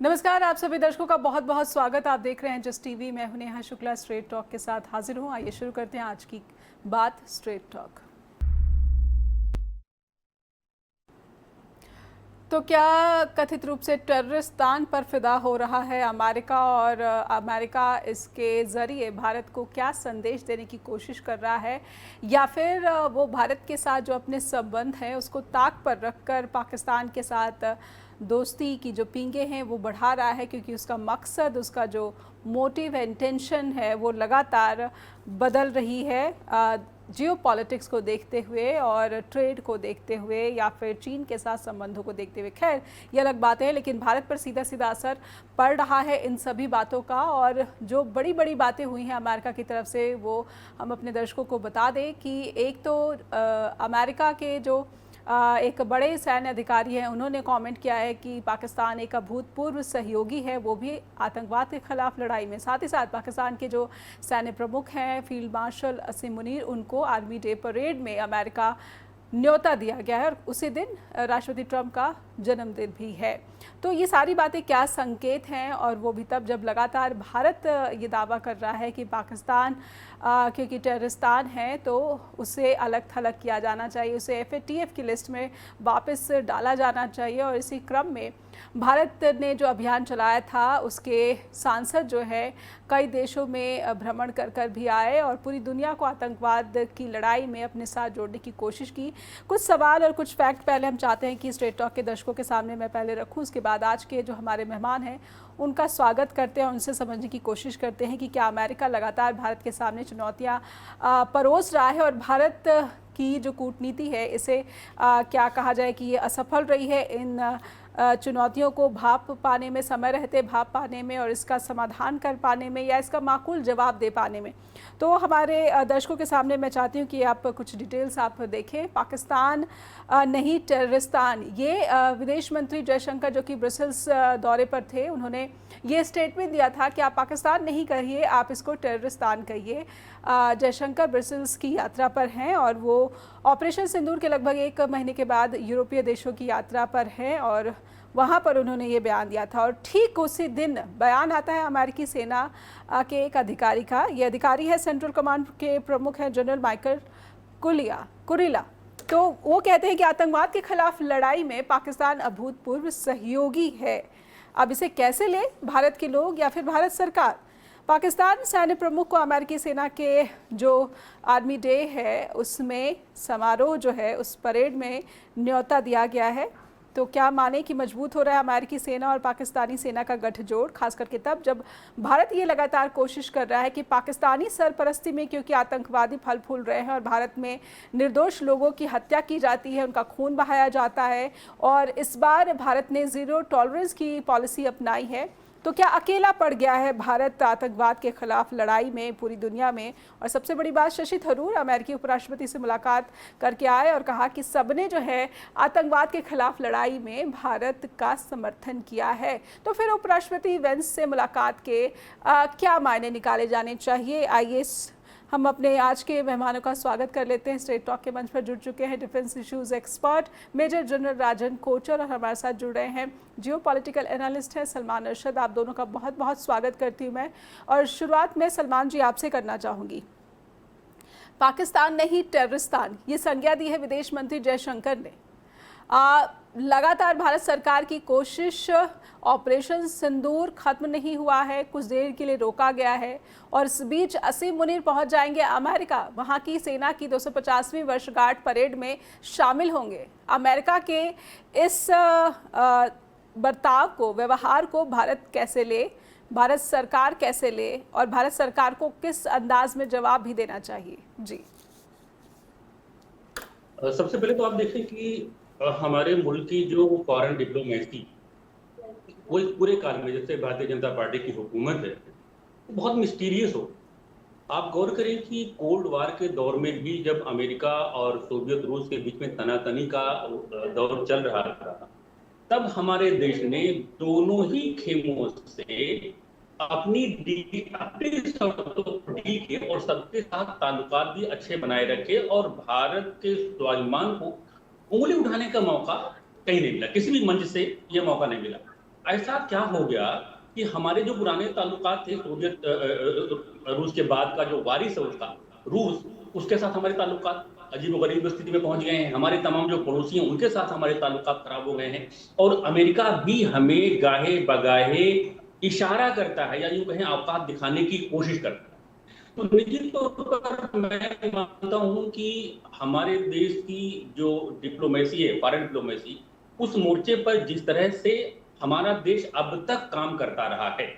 नमस्कार, आप सभी दर्शकों का बहुत बहुत स्वागत। आप देख रहे हैं जस्ट टीवी। मैं हूं नेहा शुक्ला, स्ट्रेट टॉक के साथ हाजिर हूं। आइए शुरू करते हैं आज की बात स्ट्रेट टॉक। तो क्या कथित रूप से टेररिस्तान पर फिदा हो रहा है अमेरिका, और अमेरिका इसके ज़रिए भारत को क्या संदेश देने की कोशिश कर रहा है, या फिर वो भारत के साथ जो अपने संबंध हैं उसको ताक पर रखकर पाकिस्तान के साथ दोस्ती की जो पींगे हैं वो बढ़ा रहा है, क्योंकि उसका मकसद, उसका जो मोटिव इंटेंशन है वो लगातार बदल रही है जियो पॉलिटिक्स को देखते हुए और ट्रेड को देखते हुए, या फिर चीन के साथ संबंधों को देखते हुए। खैर, ये अलग बातें हैं, लेकिन भारत पर सीधा सीधा असर पड़ रहा है इन सभी बातों का। और जो बड़ी बड़ी बातें हुई हैं अमेरिका की तरफ से, वो हम अपने दर्शकों को बता दें कि एक तो अमेरिका के जो एक बड़े सैन्य अधिकारी हैं, उन्होंने कमेंट किया है कि पाकिस्तान एक अभूतपूर्व सहयोगी है, वो भी आतंकवाद के खिलाफ लड़ाई में। साथ ही साथ पाकिस्तान के जो सैन्य प्रमुख हैं, फील्ड मार्शल असीम मुनीर, उनको आर्मी डे परेड में अमेरिका न्योता दिया गया है, और उसी दिन राष्ट्रपति ट्रंप का जन्मदिन भी है। तो ये सारी बातें क्या संकेत हैं, और वो भी तब जब लगातार भारत ये दावा कर रहा है कि पाकिस्तान क्योंकि टेररिस्तान है तो उसे अलग थलग किया जाना चाहिए, उसे FATF की लिस्ट में वापस डाला जाना चाहिए। और इसी क्रम में भारत ने जो अभियान चलाया था, उसके सांसद जो है कई देशों में भ्रमण कर कर भी आए और पूरी दुनिया को आतंकवाद की लड़ाई में अपने साथ जोड़ने की कोशिश की। कुछ सवाल और कुछ फैक्ट पहले हम चाहते हैं कि स्ट्रेट टॉक के दर्शकों के सामने मैं पहले रखूं, उसके बाद आज के जो हमारे मेहमान हैं उनका स्वागत करते हैं, उनसे समझने की कोशिश करते हैं कि क्या अमेरिका लगातार भारत के सामने चुनौतियां परोस रहा है, और भारत की जो कूटनीति है इसे क्या कहा जाए कि ये असफल रही है इन चुनौतियों को भाप पाने में, समय रहते भाप पाने में, और इसका समाधान कर पाने में, या इसका माकूल जवाब दे पाने में। तो हमारे दर्शकों के सामने मैं चाहती हूँ कि आप कुछ डिटेल्स आप देखें। पाकिस्तान नहीं टेररिस्तान, ये विदेश मंत्री जयशंकर जो कि ब्रसेल्स दौरे पर थे, उन्होंने ये स्टेटमेंट दिया था कि आप पाकिस्तान नहीं कहिए, आप इसको टेररिस्तान कहिए। जयशंकर ब्रसेल्स की यात्रा पर हैं और वो ऑपरेशन सिंदूर के लगभग 1 महीने के बाद यूरोपीय देशों की यात्रा पर हैं, और वहाँ पर उन्होंने ये बयान दिया था। और ठीक उसी दिन बयान आता है अमेरिकी सेना के एक अधिकारी का। ये अधिकारी है, सेंट्रल कमांड के प्रमुख हैं जनरल माइकल कुरिला। तो वो कहते हैं कि आतंकवाद के खिलाफ लड़ाई में पाकिस्तान अभूतपूर्व सहयोगी है। अब इसे कैसे ले भारत के लोग या फिर भारत सरकार? पाकिस्तान सैन्य प्रमुख को अमेरिकी सेना के जो आर्मी डे है उसमें समारोह जो है, उस परेड में न्योता दिया गया है। तो क्या माने कि मजबूत हो रहा है अमेरिकी सेना और पाकिस्तानी सेना का गठजोड़, खास करके तब जब भारत ये लगातार कोशिश कर रहा है कि पाकिस्तानी सरपरस्ती में, क्योंकि आतंकवादी फल फूल रहे हैं और भारत में निर्दोष लोगों की हत्या की जाती है, उनका खून बहाया जाता है, और इस बार भारत ने ज़ीरो टॉलरेंस की पॉलिसी अपनाई है। तो क्या अकेला पड़ गया है भारत आतंकवाद के खिलाफ लड़ाई में पूरी दुनिया में? और सबसे बड़ी बात, शशि थरूर अमेरिकी उपराष्ट्रपति से मुलाकात करके आए और कहा कि सबने जो है आतंकवाद के खिलाफ लड़ाई में भारत का समर्थन किया है। तो फिर उपराष्ट्रपति वेंस से मुलाकात के क्या मायने निकाले जाने चाहिए? आइए हम अपने आज के मेहमानों का स्वागत कर लेते हैं। स्ट्रेट टॉक के मंच पर जुड़ चुके हैं defence issues expert major general Rajan Kochar, और हमारे साथ जुड़ रहे हैं जियो पॉलिटिकल एनालिस्ट हैं सलमान अरशद। आप दोनों का बहुत बहुत स्वागत करती हूँ मैं। और शुरुआत में सलमान जी आपसे करना चाहूँगी। पाकिस्तान नहीं टेररिस्तान, ये संज्ञा दी है विदेश मंत्री जयशंकर ने। लगातार भारत सरकार की कोशिश, ऑपरेशन सिंदूर खत्म नहीं हुआ है, कुछ देर के लिए रोका गया है, और इस बीच असीम मुनीर पहुंच जाएंगे अमेरिका, वहां की सेना की 250वीं वर्षगांठ परेड में शामिल होंगे। अमेरिका के इस बर्ताव को, व्यवहार को भारत कैसे ले, भारत सरकार कैसे ले, और भारत सरकार को किस अंदाज में जवाब भी देना चाहिए? जी सबसे पहले तो आप देखें कि हमारे मुल्क की जो फॉरेन डिप्लोमेसी, वो इस पूरे काल में, जैसे भारतीय जनता पार्टी की हुकूमत है, वो बहुत मिस्टीरियस हो। आप गौर करें कि कोल्ड वार के दौर में भी जब अमेरिका और सोवियत रूस के बीच में तनातनी का दौर चल रहा था, तब हमारे देश ने दोनों ही खेमों से अपनी शर्तों को ढील के और सबके साथ ताल्लुकात भी अच्छे बनाए रखे, और भारत के स्वाभिमान को उंगली उठाने का मौका कहीं नहीं मिला, किसी भी मंच से यह मौका नहीं मिला। ऐसा क्या हो गया कि हमारे जो पुराने ताल्लुकात थे सोवियत रूस के बाद का जो वारिस है उसका रूस, उसके साथ हमारे ताल्लुकात अजीबोगरीब स्थिति में पहुंच गए हैं। हमारे तमाम जो पड़ोसी हैं उनके साथ हमारे ताल्लुकात खराब हो गए हैं, और अमेरिका भी हमें गाहे बगाहे इशारा करता है, या यूं कहें औकात दिखाने की कोशिश करता है। तो निजी तौर पर मैं मानता हूं कि हमारे देश की जो डिप्लोमेसी है, फॉरेन डिप्लोमेसी, उस मोर्चे पर जिस तरह से हमारा देश अब तक काम करता रहा है,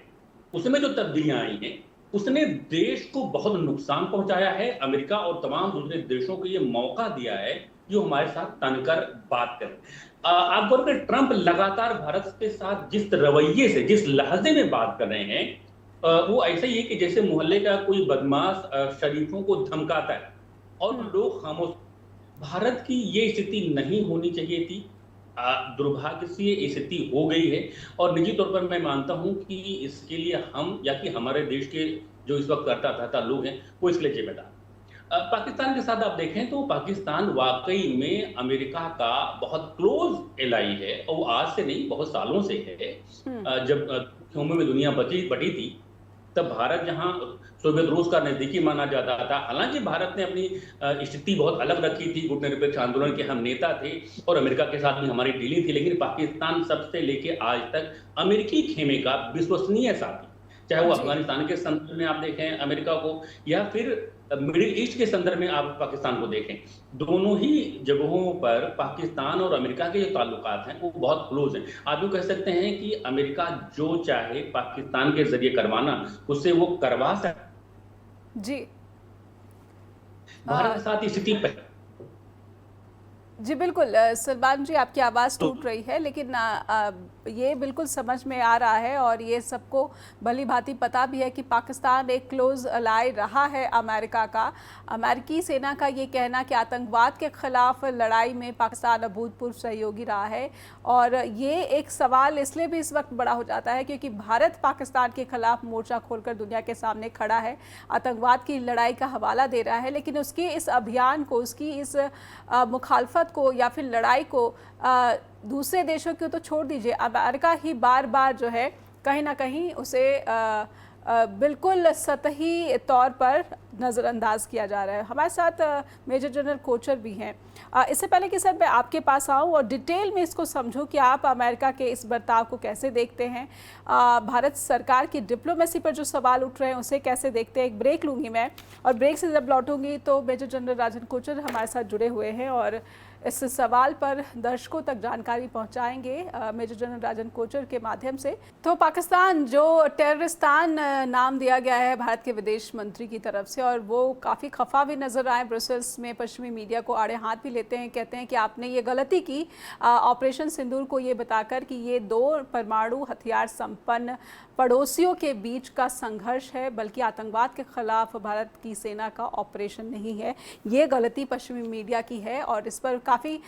उसमें जो तब्दीलियां आई हैं, उसने देश को बहुत नुकसान पहुंचाया है। अमेरिका और तमाम दूसरे देशों को ये मौका दिया है जो हमारे साथ तनकर बात करें। आप गौर करें, ट्रंप लगातार भारत के साथ जिस रवैये से, जिस लहजे में बात कर रहे हैं, वो ऐसा ही है कि जैसे मोहल्ले का कोई बदमाश शरीफों को धमकाता है और लोग खामोश। भारत की ये स्थिति नहीं होनी चाहिए थी, दुर्भाग्य से ये स्थिति हो गई है। और निजी तौर पर मैं मानता हूं कि इसके लिए हम, या कि हमारे देश के जो इस वक्त करता धरता लोग हैं, वो इसके लिए जिम्मेदार। पाकिस्तान के साथ आप देखें तो पाकिस्तान वाकई में अमेरिका का बहुत क्लोज एलाई है, और वो आज से नहीं बहुत सालों से है। जब ख्योमों में दुनिया बटी थी, तब भारत जहां सोवियत रूस का नजदीकी माना जाता था, हालांकि भारत ने अपनी स्थिति बहुत अलग रखी थी, गुटनिरपेक्ष आंदोलन के हम नेता थे और अमेरिका के साथ भी हमारी डीलिंग थी, लेकिन पाकिस्तान सबसे लेके आज तक अमेरिकी खेमे का विश्वसनीय साथी, चाहे वो अफगानिस्तान के संदर्भ में आप देखें अमेरिका को, या फिर मिडिल ईस्ट के संदर्भ में आप पाकिस्तान को देखें, दोनों ही जगहों पर पाकिस्तान और अमेरिका के जो ताल्लुकात हैं वो बहुत क्लोज हैं। आप यूँ कह सकते हैं कि अमेरिका जो चाहे पाकिस्तान के जरिए करवाना, उससे वो करवा सकता जी। भारत के साथ स्थिति जी बिल्कुल सलमान जी, आपकी आवाज़ टूट रही है, लेकिन ये बिल्कुल समझ में आ रहा है और ये सबको भली भांति पता भी है कि पाकिस्तान एक क्लोज अलाई रहा है अमेरिका का। अमेरिकी सेना का ये कहना कि आतंकवाद के खिलाफ लड़ाई में पाकिस्तान अभूतपूर्व सहयोगी रहा है, और ये एक सवाल इसलिए भी इस वक्त बड़ा हो जाता है क्योंकि भारत पाकिस्तान के खिलाफ मोर्चा खोलकर दुनिया के सामने खड़ा है, आतंकवाद की लड़ाई का हवाला दे रहा है, लेकिन उसके इस अभियान को, उसकी इस मुखालफत को या फिर लड़ाई को दूसरे देशों को तो छोड़ दीजिए, अमेरिका ही बार बार जो है कहीं ना कहीं उसे बिल्कुल सतही तौर पर नज़रअंदाज किया जा रहा है। हमारे साथ मेजर जनरल कोचर भी हैं। इससे पहले कि सर मैं आपके पास आऊं और डिटेल में इसको समझूं कि आप अमेरिका के इस बर्ताव को कैसे देखते हैं, भारत सरकार की डिप्लोमेसी पर जो सवाल उठ रहे हैं उसे कैसे देखते हैं। एक ब्रेक लूँगी मैं, और ब्रेक से जब लौटूंगी तो मेजर जनरल राजन कोचर हमारे साथ जुड़े हुए हैं और इस सवाल पर दर्शकों तक जानकारी पहुंचाएंगे मेजर जनरल राजन कोचर के माध्यम से। तो पाकिस्तान जो टेररिस्तान नाम दिया गया है भारत के विदेश मंत्री की तरफ से, और वो काफ़ी खफा भी नज़र आए, ब्रसेल्स में पश्चिमी मीडिया को आड़े हाथ भी लेते हैं, कहते हैं कि आपने ये गलती की ऑपरेशन सिंदूर को ये बताकर कि ये 2 परमाणु हथियार संपन्न पड़ोसियों के बीच का संघर्ष है, बल्कि आतंकवाद के खिलाफ भारत की सेना का ऑपरेशन नहीं है। ये गलती पश्चिमी मीडिया की है और इस पर काफ़ी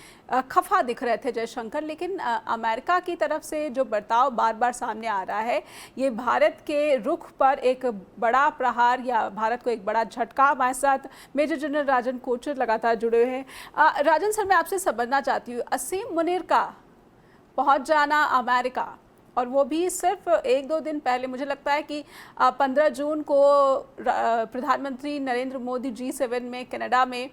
खफा दिख रहे थे जयशंकर। लेकिन अमेरिका की तरफ से जो बर्ताव बार बार सामने आ रहा है, ये भारत के रुख पर एक बड़ा प्रहार या भारत को एक बड़ा झटका। हमारे साथ मेजर जनरल राजन कोचर लगातार जुड़े हुए हैं। राजन सर, मैं आपसे समझना चाहती हूँ, असीम मुनीर का पहुँच जाना अमेरिका, और वो भी सिर्फ 1-2 दिन पहले, मुझे लगता है कि 15 जून को प्रधानमंत्री नरेंद्र मोदी G7 में कनाडा में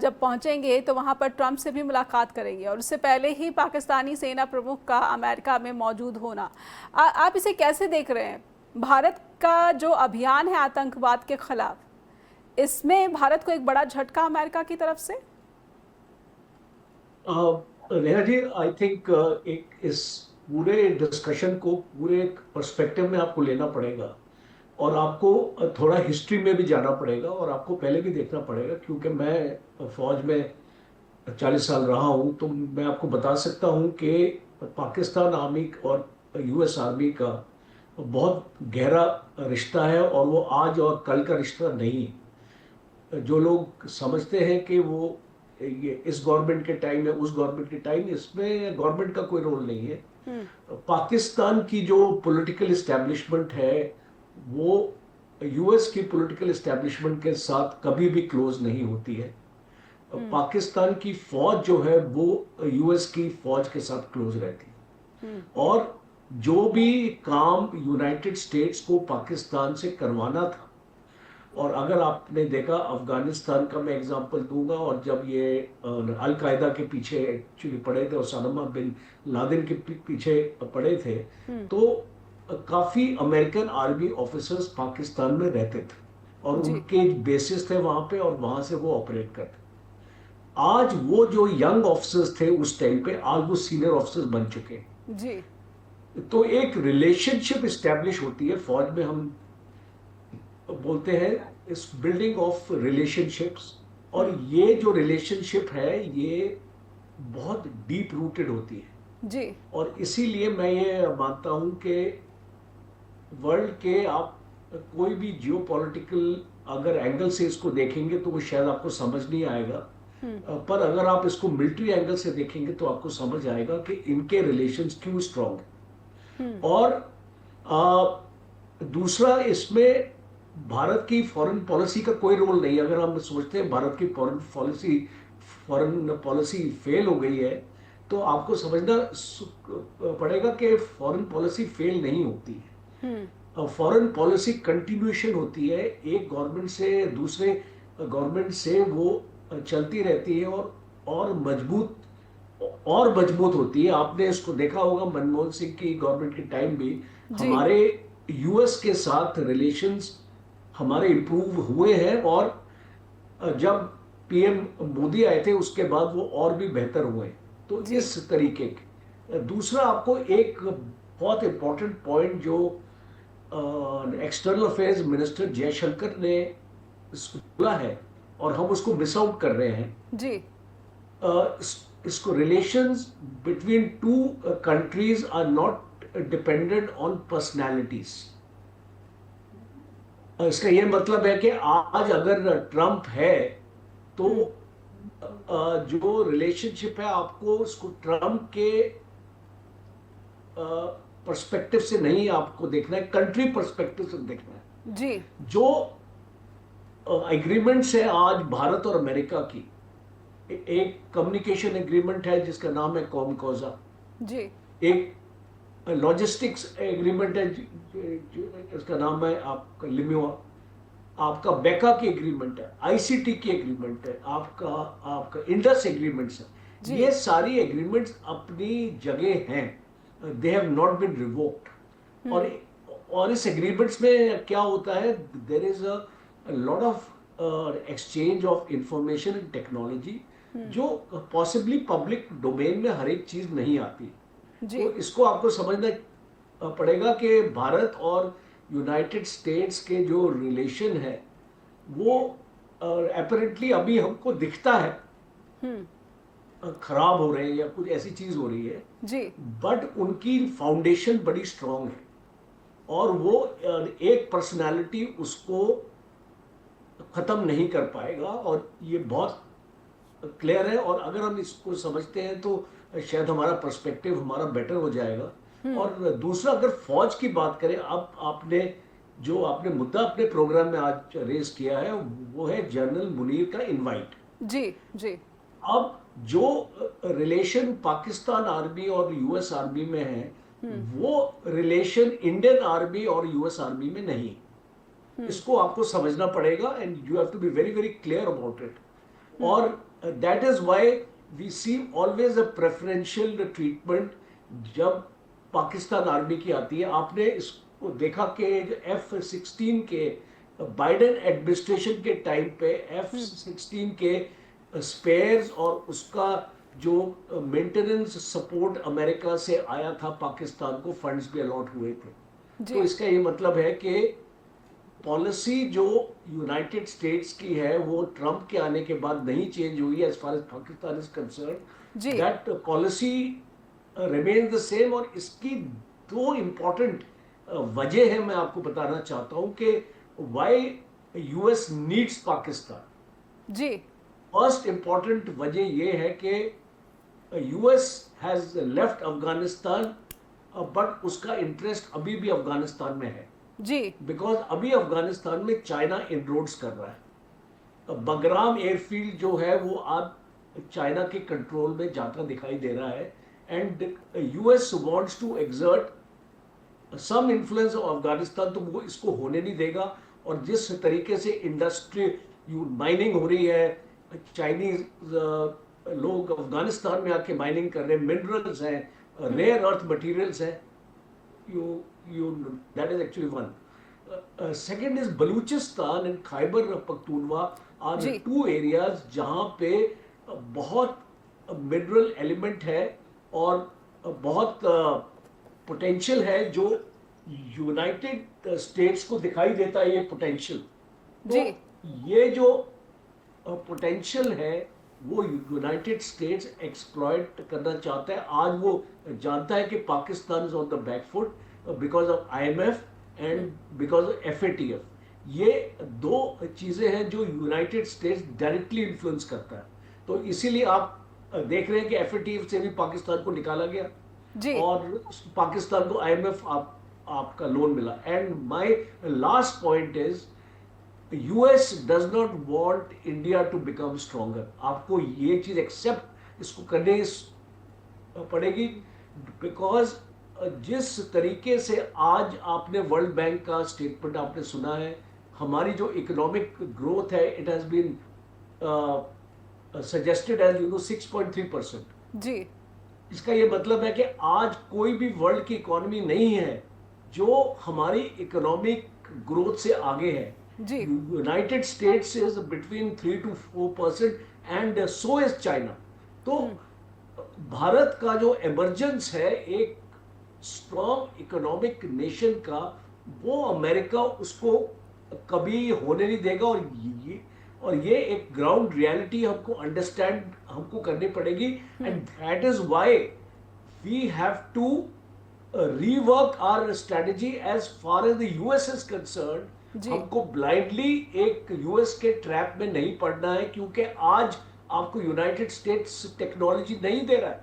जब पहुंचेंगे तो वहां पर ट्रंप से भी मुलाकात करेंगे, और उससे पहले ही पाकिस्तानी सेना प्रमुख का अमेरिका में मौजूद होना, आप इसे कैसे देख रहे हैं? भारत का जो अभियान है आतंकवाद के खिलाफ, इसमें भारत को एक बड़ा झटका अमेरिका की तरफ से? नेहा जी, आई थिंक एक इस पूरे डिस्कशन को पूरे एक पर्सपेक्टिव में आपको लेना पड़ेगा, और आपको थोड़ा हिस्ट्री में भी जाना पड़ेगा, और आपको पहले भी देखना पड़ेगा, क्योंकि मैं फौज में 40 साल रहा हूं, तो मैं आपको बता सकता हूं कि पाकिस्तान आर्मी और US आर्मी का बहुत गहरा रिश्ता है, और वो आज और कल का रिश्ता नहीं है। जो लोग समझते हैं कि वो ये इस गवर्नमेंट के टाइम है, उस गवर्नमेंट के टाइम, इसमें गवर्नमेंट का कोई रोल नहीं है। पाकिस्तान की जो पॉलिटिकल इस्टेब्लिशमेंट है वो US की पॉलिटिकल इस्टेब्लिशमेंट के साथ कभी भी क्लोज नहीं होती है। पाकिस्तान की फौज जो है वो US की फौज के साथ क्लोज रहती है, और जो भी काम यूनाइटेड स्टेट्स को पाकिस्तान से करवाना था, और अगर आपने देखा अफगानिस्तान का मैं एग्जांपल दूंगा, और जब ये अल कायदा के पीछे एक्चुअली पड़े थे और सलामा बिन लादेन के पीछे पड़े थे, तो काफी अमेरिकन आर्मी ऑफिसर्स पाकिस्तान में रहते थे और जी उनके बेसिस थे वहां पे, और वहां से वो ऑपरेट करते। आज वो जो यंग ऑफिसर्स थे उस टाइम पे, आज वो सीनियर ऑफिसर्स बन चुके हैं। जी तो एक रिलेशनशिप स्टैब्लिश होती है फौज में, हम बोलते हैं इस बिल्डिंग ऑफ रिलेशनशिप्स। और ये जो रिलेशनशिप है ये बहुत डीप रूटेड होती है, जी और इसीलिए मैं ये मानता हूं कि वर्ल्ड के आप कोई भी जियो पॉलिटिकल अगर एंगल से इसको देखेंगे तो वो शायद आपको समझ नहीं आएगा, पर अगर आप इसको मिलिट्री एंगल से देखेंगे तो आपको समझ आएगा कि इनके रिलेशंस क्यों स्ट्रांग है। और दूसरा, इसमें भारत की फॉरेन पॉलिसी का कोई रोल नहीं। अगर हम सोचते हैं भारत की फॉरेन पॉलिसी फेल हो गई है, तो आपको समझना पड़ेगा कि फॉरेन पॉलिसी फेल नहीं होती है। फॉरेन पॉलिसी कंटिन्यूएशन होती है, एक गवर्नमेंट से दूसरे गवर्नमेंट से वो चलती रहती है, और मजबूत होती है। आपने इसको देखा होगा मनमोहन सिंह की गवर्नमेंट के टाइम भी जी हमारे यूएस के साथ रिलेशंस हमारे इंप्रूव हुए हैं, और जब पीएम मोदी आए थे उसके बाद वो और भी बेहतर हुए। तो जी इस तरीके के दूसरा, आपको एक बहुत इंपॉर्टेंट पॉइंट जो एक्सटर्नल अफेयर्स मिनिस्टर जयशंकर ने बोला है और हम उसको मिस आउट कर रहे हैं, जी इसको relations between two countries are not dependent on personalities. इसका ये मतलब है कि आज अगर ट्रम्प है तो जो रिलेशनशिप है आपको उसको ट्रम्प के पर्सपेक्टिव से नहीं आपको देखना है, कंट्री पर्सपेक्टिव से देखना है। जी जो एग्रीमेंट्स है आज भारत और अमेरिका की, एक कम्युनिकेशन एग्रीमेंट है जिसका नाम है कॉमकोजा, जी एक लॉजिस्टिक्स एग्रीमेंट है इसका नाम है आपका लिम्युआ, आपका बेका की एग्रीमेंट है, आईसीटी की एग्रीमेंट है, आपका इंडस एग्रीमेंट्स है। ये सारी एग्रीमेंट्स अपनी जगह हैं, they have not been revoked. और इस एग्रीमेंट्स में क्या होता है, there is a lot of exchange of information and technology, जो पॉसिबली पब्लिक डोमेन में हर एक चीज नहीं आती। तो इसको आपको समझना पड़ेगा कि भारत और यूनाइटेड स्टेट्स के जो रिलेशन है वो अपैरेंटली अभी हमको दिखता है खराब हो रहे हैं या कुछ ऐसी चीज हो रही है जी, बट उनकी फाउंडेशन बड़ी स्ट्रांग है, और वो एक पर्सनालिटी उसको खत्म नहीं कर पाएगा। और ये बहुत क्लियर है, और अगर हम इसको समझते हैं तो शायद हमारा पर्सपेक्टिव हमारा बेटर हो जाएगा। और दूसरा, अगर फौज की बात करें, अब आपने मुद्दा अपने प्रोग्राम में आज रेज किया है वो है जनरल मुनीर का इनवाइट। जी जी अब जो रिलेशन पाकिस्तान आर्मी और यूएस आर्मी में है वो रिलेशन इंडियन आर्मी और यूएस आर्मी में नहीं। इसको आपको समझना पड़ेगा, and you have to be very very clear about it. और that is why we see always a preferential treatment जब पाकिस्तान आर्मी की आती है। आपने इसको देखा कि F-16 के बाइडेन एडमिनिस्ट्रेशन के टाइम पे F-16 के स्पेयर्स और उसका जो मेंटेनेंस सपोर्ट अमेरिका से आया था पाकिस्तान को, फंड्स भी अलॉट हुए थे। तो इसका ये मतलब है कि पॉलिसी जो यूनाइटेड स्टेट्स की है वो ट्रम्प के आने के बाद नहीं चेंज हुई है as far as Pakistan is concern. That policy remain the same. और इसकी दो इंपॉर्टेंट वजह है, मैं आपको बताना चाहता हूं कि व्हाई यूएस नीड्स पाकिस्तान। जी, फर्स्ट इंपॉर्टेंट वजह यह है कि US has left Afghanistan, but उसका इंटरेस्ट अभी भी अफगानिस्तान में है जी, बिकॉज अभी अफगानिस्तान में चाइना इनरोड्स कर रहा है। बगराम एयरफील्ड जो है वो आज चाइना के कंट्रोल में जाता दिखाई दे रहा है, and US wants to exert some influence of Afghanistan, तो वो इसको होने नहीं देगा। और जिस तरीके से इंडस्ट्री माइनिंग हो रही है, चाइनीज लोग अफगानिस्तान में आके माइनिंग कर रहे हैं, मिनरल्स हैं, रेयर अर्थ मटेरियल्स हैं, you that is actually one. Second is Baluchistan and Khyber Pakhtunkhwa are जी। two areas जहाँ पे बहुत मिनरल एलिमेंट है और बहुत पोटेंशियल है, जो यूनाइटेड स्टेट्स को दिखाई देता है ये पोटेंशियल। जी। तो ये जो पोटेंशियल है वो यूनाइटेड स्टेट्स एक्सप्लॉइट करना चाहता है। आज वो जानता है कि Pakistan is on the back foot because of IMF and because of FATF। ये दो चीजें हैं जो यूनाइटेड स्टेट्स डायरेक्टली इन्फ्लुएंस करता है। तो इसीलिए आप देख रहे हैं कि FATF से भी पाकिस्तान को निकाला गया जी। और पाकिस्तान को IMF आपका लोन मिला। And my last point is US does not want India to become stronger। आपको ये चीज एक्सेप्ट इसको करने पड़ेगी, बिकॉज जिस तरीके से आज आपने वर्ल्ड बैंक का स्टेटमेंट आपने सुना है, हमारी जो इकोनॉमिक ग्रोथ है it has been suggested as 6.3%। जी। इसका ये मतलब है कि आज कोई भी वर्ल्ड की इकोनॉमी नहीं है जो हमारी इकोनॉमिक ग्रोथ से आगे है। जी। United States is between 3 to 4% and so is China. तो भारत का जो एमर्जेंस है एक स्ट्रॉन्ग इकोनॉमिक नेशन का, वो अमेरिका उसको कभी होने नहीं देगा। और ये एक ग्राउंड रियलिटी हमको अंडरस्टैंड हमको करनी पड़ेगी। And that is why we have to rework our strategy as far as the US is concerned. हमको ब्लाइंडली एक US के ट्रैप में नहीं पड़ना है, क्योंकि आज आपको यूनाइटेड स्टेट्स टेक्नोलॉजी नहीं दे रहा है।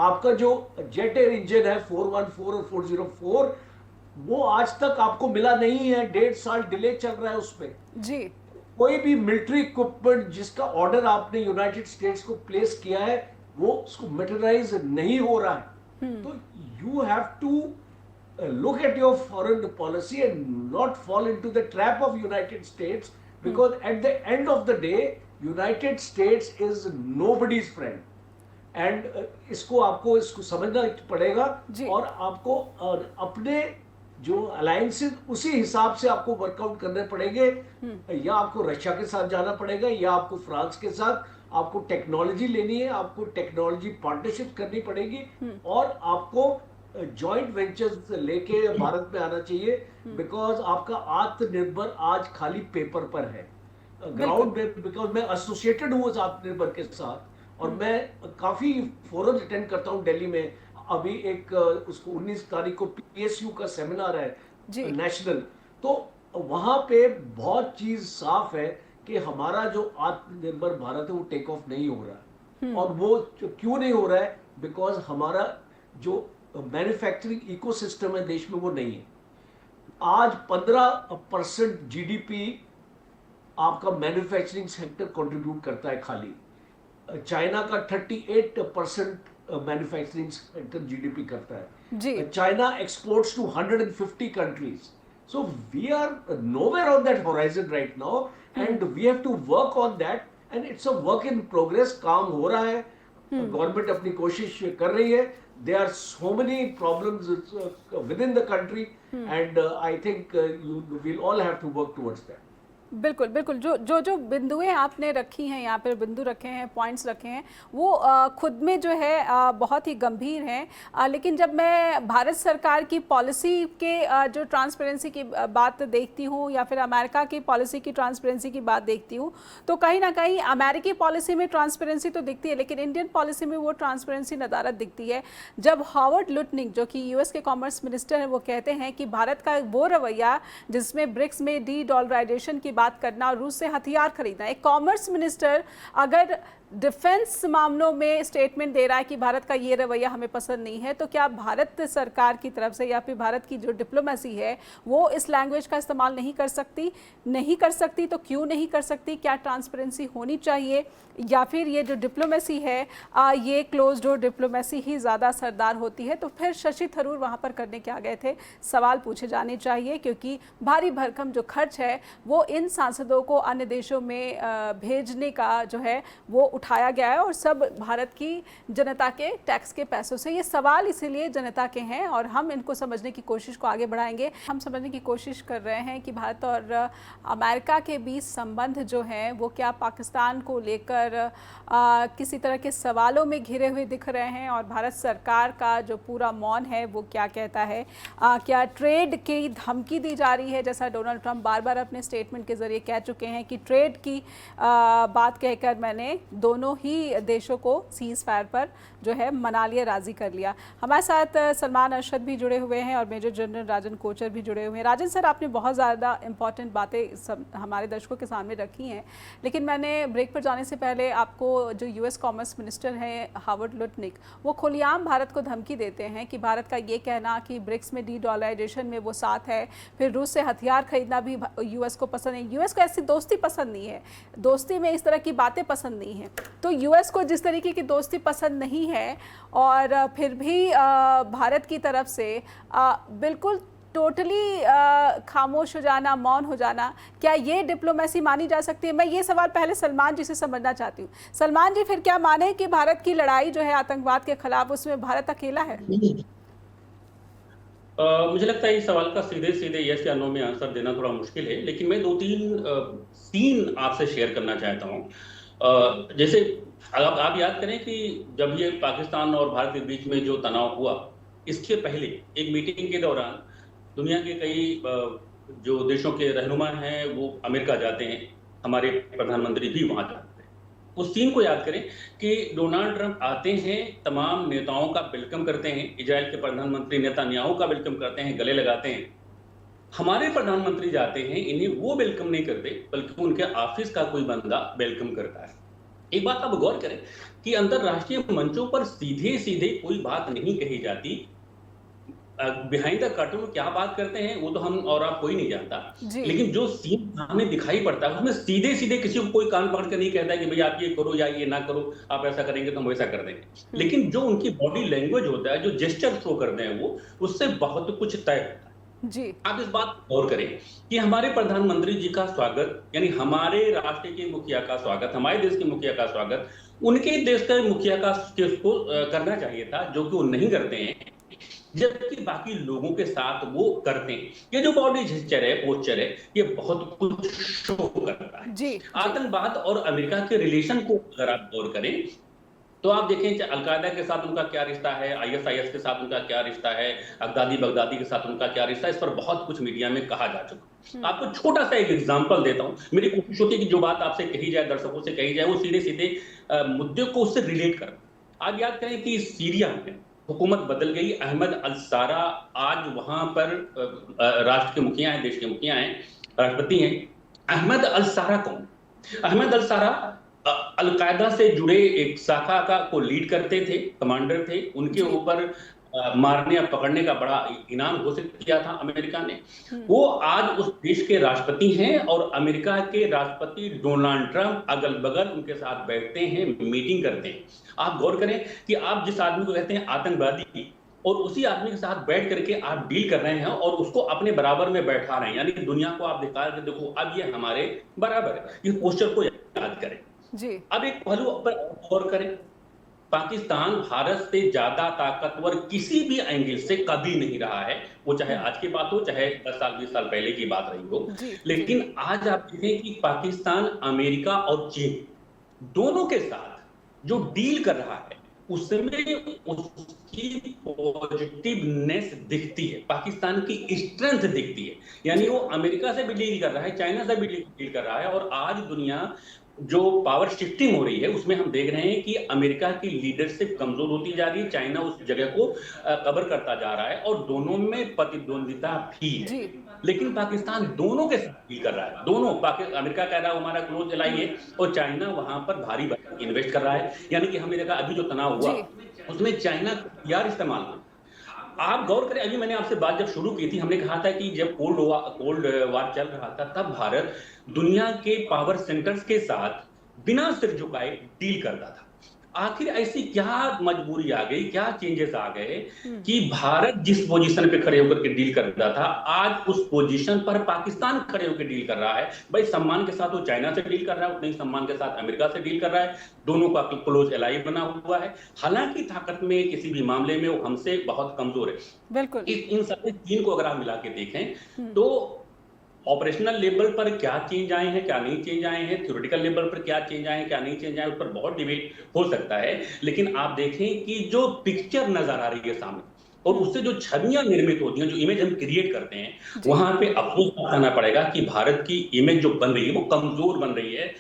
आपका जो जेट एयर इंजन है 414 और 404 वो आज तक आपको मिला नहीं है, 1.5 साल डिले चल रहा है उसमें। जी। कोई भी मिलिट्री इक्विपमेंट जिसका ऑर्डर आपने यूनाइटेड स्टेट्स को प्लेस किया है वो उसको मटेरियलाइज नहीं हो रहा है। तो you have to look at your foreign policy and not fall into the trap of United States, because at the end of the day United States is nobody's friend and इसको समझना पड़ेगा। और आपको अपने जो अलायंसेस उसी हिसाब से आपको वर्कआउट करने पड़ेंगे। या आपको रशिया के साथ जाना पड़ेगा, या आपको फ्रांस के साथ आपको टेक्नोलॉजी लेनी है, आपको टेक्नोलॉजी पार्टनरशिप करनी पड़ेगी, और आपको जॉइंट वेंचर्स लेके भारत में आना चाहिए। बिकॉज आपका आत्मनिर्भर आज खाली पेपर पर है, ग्राउंड में। बिकॉज मैं एसोसिएटेड हूँ उस आत्मनिर्भर के साथ, और मैं काफी फोरम अटेंड करता हूँ दिल्ली में। अभी एक उसको 19 तारीख को PSU का सेमिनार है नेशनल, तो वहां पे बहुत चीज साफ है कि हमारा जो आत्मनिर्भर भारत है वो टेक ऑफ नहीं हो रहा है। और वो क्यों नहीं हो रहा है? बिकॉज हमारा जो मैन्युफैक्चरिंग इकोसिस्टम है देश में वो नहीं है। आज 15% GDP आपका मैन्युफैक्चरिंग सेक्टर कंट्रीब्यूट करता है खाली। चाइना का 38% मैन्युफैक्चरिंग सेक्टर GDP करता है। China exports to 150 countries. So we are nowhere on that horizon right now, and we have to work on that, and it's a work in progress. काम हो रहा है, गवर्नमेंट अपनी कोशिश कर रही है। There are so many problems within the country, and I think we'll all have to work towards that. बिल्कुल बिल्कुल। जो बिंदुएं आपने रखी हैं, यहाँ पर बिंदु रखे हैं, पॉइंट्स रखे हैं, वो खुद में जो है बहुत ही गंभीर हैं। लेकिन जब मैं भारत सरकार की पॉलिसी के जो ट्रांसपेरेंसी की बात देखती हूँ, या फिर अमेरिका की पॉलिसी की ट्रांसपेरेंसी की बात देखती हूँ, तो कहीं ना कहीं अमेरिकी पॉलिसी में ट्रांसपेरेंसी तो दिखती है, लेकिन इंडियन पॉलिसी में वो ट्रांसपेरेंसी नदारद दिखती है। जब हॉवर्ड लुटनिक, जो कि US के कॉमर्स मिनिस्टर हैं, वो कहते हैं कि भारत का वो रवैया जिसमें ब्रिक्स में डॉलराइजेशन की बात करना और रूस से हथियार खरीदना, एक कॉमर्स मिनिस्टर अगर डिफेंस मामलों में स्टेटमेंट दे रहा है कि भारत का ये रवैया हमें पसंद नहीं है, तो क्या भारत सरकार की तरफ से या फिर भारत की जो डिप्लोमेसी है वो इस लैंग्वेज का इस्तेमाल नहीं कर सकती? नहीं कर सकती तो क्यों नहीं कर सकती? क्या ट्रांसपेरेंसी होनी चाहिए, या फिर ये जो डिप्लोमेसी है ये क्लोज डोर डिप्लोमेसी ही ज़्यादा असरदार होती है? तो फिर शशि थरूर वहाँ पर करने क्या गए थे, सवाल पूछे जाने चाहिए, क्योंकि भारी भरकम जो खर्च है वो इन सांसदों को अन्य देशों में भेजने का जो है वो उठाया गया है, और सब भारत की जनता के टैक्स के पैसों से। ये सवाल इसीलिए जनता के हैं और हम इनको समझने की कोशिश को आगे बढ़ाएंगे। हम समझने की कोशिश कर रहे हैं कि भारत और अमेरिका के बीच संबंध जो हैं वो क्या पाकिस्तान को लेकर किसी तरह के सवालों में घिरे हुए दिख रहे हैं, और भारत सरकार का जो पूरा मौन है वो क्या कहता है। क्या ट्रेड की धमकी दी जा रही है, जैसा डोनाल्ड ट्रंप बार बार अपने स्टेटमेंट के जरिए कह चुके हैं कि ट्रेड की बात कहकर मैंने दोनों ही देशों को सीज फायर पर जो है मना लिया, राजी कर लिया। हमारे साथ सलमान अरशद भी जुड़े हुए हैं और मेजर जनरल राजन कोचर भी जुड़े हुए हैं। राजन सर, आपने बहुत ज़्यादा इंपॉर्टेंट बातें हमारे दर्शकों के सामने रखी हैं, लेकिन मैंने ब्रेक पर जाने से पहले आपको जो यूएस कॉमर्स मिनिस्टर हैं हावर्ड लुटनिक, वो खुलेआम भारत को धमकी देते हैं कि भारत का ये कहना कि ब्रिक्स में डी-डॉलराइजेशन में वो साथ है, फिर रूस से हथियार खरीदना भी यूएस को पसंद है। यूएस को ऐसी दोस्ती पसंद नहीं है, दोस्ती में इस तरह की बातें पसंद नहीं है। तो यूएस को जिस तरीके की दोस्ती पसंद नहीं है और फिर भी भारत की तरफ से बिल्कुल टोटली खामोश हो जाना, मौन हो जाना, क्या ये डिप्लोमेसी मानी जा सकती है? मैं ये सवाल पहले सलमान जी से समझना चाहती हूँ। सलमान जी, फिर क्या माने कि भारत की लड़ाई जो है आतंकवाद के खिलाफ, उसमें भारत अकेला है? मुझे लगता है इस सवाल का सीधे सीधे यस या नो में आंसर देना थोड़ा मुश्किल है, लेकिन मैं दो तीन सीन आपसे शेयर करना चाहता हूँ। जैसे आप याद करें कि जब ये पाकिस्तान और भारत के बीच में जो तनाव हुआ, इसके पहले एक मीटिंग के दौरान दुनिया के कई जो देशों के रहनुमा हैं वो अमेरिका जाते हैं, हमारे प्रधानमंत्री भी वहां जाते हैं। उस सीन को याद करें कि डोनाल्ड ट्रंप आते हैं, तमाम नेताओं का वेलकम करते हैं, इजराइल के प्रधानमंत्री नेतन्याहू का वेलकम करते हैं, गले लगाते हैं। हमारे प्रधानमंत्री जाते हैं, इन्हें वो वेलकम नहीं करते बल्कि उनके ऑफिस का कोई बंदा वेलकम करता है। एक बात आप गौर करें कि अंतरराष्ट्रीय मंचों पर सीधे सीधे कोई बात नहीं कही जाती, बिहाइंड द कर्टन क्या बात करते हैं वो तो हम और आप कोई नहीं जानता, लेकिन जो सीन सामने दिखाई पड़ता है उसमें सीधे सीधे किसी को कोई कान पकड़ कर नहीं कहता है कि भाई आप ये करो या ये ना करो, आप ऐसा करेंगे तो हम वैसा कर देंगे। लेकिन जो उनकी बॉडी लैंग्वेज होता है, जो जेस्चर शो करते हैं वो, उससे बहुत कुछ तय होता है जी। आप इस बात गौर करें कि हमारे प्रधानमंत्री जी का स्वागत, यानी हमारे राष्ट्र के मुखिया का स्वागत, हमारे देश के मुखिया का स्वागत उनके देश के मुखिया का करना चाहिए था, जो कि वो नहीं करते हैं, जबकि बाकी लोगों के साथ वो करते हैं। ये जो बॉडी जेस्चर है, पोस्चर है, ये बहुत कुछ शो करता है जी। आतंकवाद और अमेरिका के रिलेशन को अगर आप गौर करें तो आप देखें अलकायदा के साथ उनका क्या रिश्ता है, आईएसआईएस के साथ उनका क्या रिश्ता है, बगदादी के साथ उनका क्या रिश्ता है, इस पर बहुत कुछ मीडिया में कहा जा चुका। आपको छोटा सा एक एग्जांपल देता हूं। मेरी कोशिश होती है कि जो बात आपसे कही जाए, दर्शकों से कही जाए, वो सीधे सीधे मुद्दे को उससे रिलेट कर। आप याद करें कि सीरिया में हुकूमत बदल गई, अहमद अल-सारा आज वहां पर राष्ट्र के मुखिया हैं, देश के मुखिया हैं, राष्ट्रपति हैं। अहमद अल-सारा कौन? अहमद अल-सारा अलकायदा से जुड़े एक शाखा का को लीड करते थे, कमांडर थे। उनके ऊपर मारने या पकड़ने का बड़ा इनाम घोषित किया था अमेरिका ने। वो आज उस देश के राष्ट्रपति हैं और अमेरिका के राष्ट्रपति डोनाल्ड ट्रंप अगल बगल उनके साथ बैठते हैं, मीटिंग करते हैं। आप गौर करें कि आप जिस आदमी को कहते हैं आतंकवादी, और उसी आदमी के साथ बैठ करके आप डील कर रहे हैं और उसको अपने बराबर में बैठा रहे हैं, यानी कि दुनिया को आप दिखा रहे, देखो अब ये हमारे बराबर है। ये पोस्टर को याद करें जी। अब एक पहलू पर गौर करें, पाकिस्तान भारत से ज्यादा ताकतवर किसी भी एंगल से कभी नहीं रहा है, वो चाहे आज की बात हो, चाहे 10 साल 20 साल पहले की बात रही हो। लेकिन आज आप देखें कि पाकिस्तान अमेरिका और चीन दोनों के साथ जो डील कर रहा है उसमें उसकी पॉजिटिवनेस दिखती है, पाकिस्तान की स्ट्रेंथ दिखती है। यानी वो अमेरिका से भी डील कर रहा है, चाइना से भी डील कर रहा है, और आज दुनिया जो पावर शिफ्टिंग हो रही है उसमें हम देख रहे हैं कि अमेरिका की लीडरशिप कमजोर होती जा रही है, चाइना उस जगह को कवर करता जा रहा है और दोनों में प्रतिद्वंदिता भी है। जी लेकिन पाकिस्तान दोनों के साथ डील कर रहा है, दोनों अमेरिका कह रहा है हमारा क्लोज एलाई है और चाइना वहां पर भारी इन्वेस्ट कर रहा है। यानी कि हमने देखा अभी जो तनाव हुआ जी उसमें चाइना यार इस्तेमाल हुआ। आप गौर करें, अभी मैंने आपसे बात जब शुरू की थी हमने कहा था कि जब कोल्ड वार चल रहा था तब भारत दुनिया के पावर सेंटर्स के साथ बिना सिर झुकाए डील करता था। आखिर ऐसी क्या मजबूरी आ गई, क्या चेंजेस आ गए कि भारत जिस पोजीशन पे खड़े होकर के डील करता था आज उस पोजीशन पर पाकिस्तान खड़े होकर डील कर रहा है। भाई सम्मान के साथ वो चाइना से डील कर रहा है, उतने ही सम्मान के साथ अमेरिका से डील कर रहा है, दोनों का क्लोज एलाई बना हुआ है। हालांकि ताकत में किसी भी मामले में वो हमसे बहुत कमजोर है। बिल्कुल इन सारे तीन को अगर आप मिला के देखें तो ऑपरेशनल लेवल पर क्या चेंज आए हैं, क्या नहीं चेंज आए हैं, थ्योरेटिकल लेवल पर क्या चेंज आए हैं, क्या नहीं चेंज आए, उस पर बहुत डिबेट हो सकता है। लेकिन आप देखें कि जो पिक्चर नजर आ रही है सामने और उससे जो छवियां निर्मित होती हैं, जो इमेज हम क्रिएट करते हैं, वहां पे अफसोस बताना पड़ेगा कि भारत की इमेज जो बन रही है वो कमजोर बन रही है,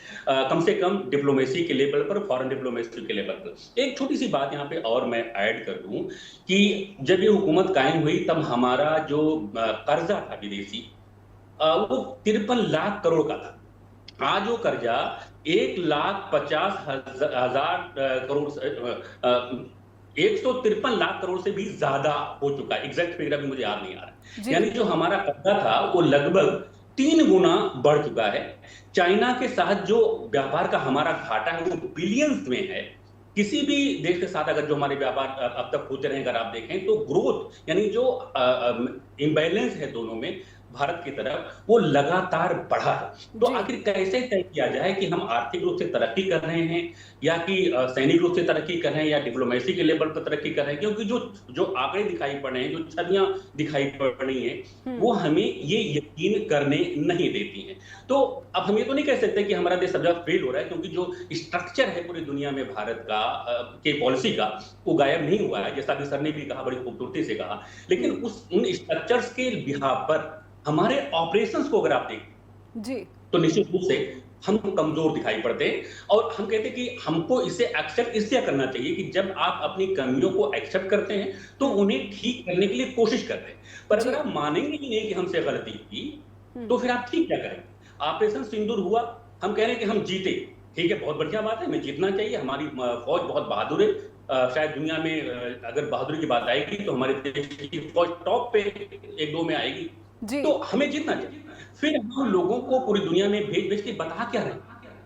कम से कम डिप्लोमेसी के लेवल पर, फॉरेन डिप्लोमेसी के लेवल पर। एक छोटी सी बात यहाँ पे और मैं ऐड कर दूं कि जब ये हुकूमत कायम हुई तब हमारा जो कर्जा था विदेशी वो 53 लाख करोड़ का था। आज वो कर्जा 1,50,000 करोड़ 153 लाख करोड़ से भी ज्यादा हो चुका है। एग्जैक्ट फिगर अभी मुझे याद नहीं आ रहा। यानी जो हमारा कर्जा था वो लगभग 3 गुना बढ़ चुका है। चाइना के साथ जो व्यापार का हमारा घाटा है वो बिलियंस में है। किसी भी देश के साथ अगर जो हमारे व्यापार अब तक होते रहे अगर आप देखें तो ग्रोथ यानी जो इम्बैलेंस है दोनों में भारत की तरफ वो लगातार बढ़ा है। तो आखिर कैसे तय किया जाए कि हम आर्थिक रूप से तरक्की कर रहे हैं या कि सैनिक रूप से तरक्की कर रहे हैं या डिप्लोमेसी के लेवल पर तरक्की कर रहे हैं, क्योंकि जो आंकड़े दिखाई पड़ रहे हैं, जो छवियां दिखाई पड़ रही हैं वो हमें ये यकीन करने नहीं देती हैं। तो अब हम ये तो नहीं कह सकते कि हमारा देश सब जगह फेल हो रहा है, क्योंकि जो स्ट्रक्चर है पूरी दुनिया में भारत का के पॉलिसी का वो गायब नहीं हुआ है, जैसा कि सर ने भी कहा, बड़ी खूबसूरती से कहा। लेकिन उन स्ट्रक्चर्स के बिहाफ पर हमारे ऑपरेशंस को अगर आप देखें जी तो निश्चित रूप से हम कमजोर दिखाई पड़ते हैं। और हम कहते हैं कि हमको इसे एक्सेप्ट इसलिए करना चाहिए कि जब आप अपनी कमियों को एक्सेप्ट करते हैं तो उन्हें ठीक करने के लिए कोशिश करते हैं। पर अगर आप मानेंगे ही नहीं कि हमसे गलती हुई तो फिर आप ठीक क्या करेंगे? ऑपरेशन सिंदूर हुआ, हम कह रहे हैं कि हम जीते, ठीक है, बहुत बढ़िया बात है, हमें जीतना चाहिए, हमारी फौज बहुत बहादुर है। शायद दुनिया में अगर बहादुरी की बात आएगी तो हमारे देश की फौज टॉप पे 1-2 में आएगी। तो हमें जीतना चाहिए। फिर हम लोगों को पूरी दुनिया में भेज भेज के बता क्या रहे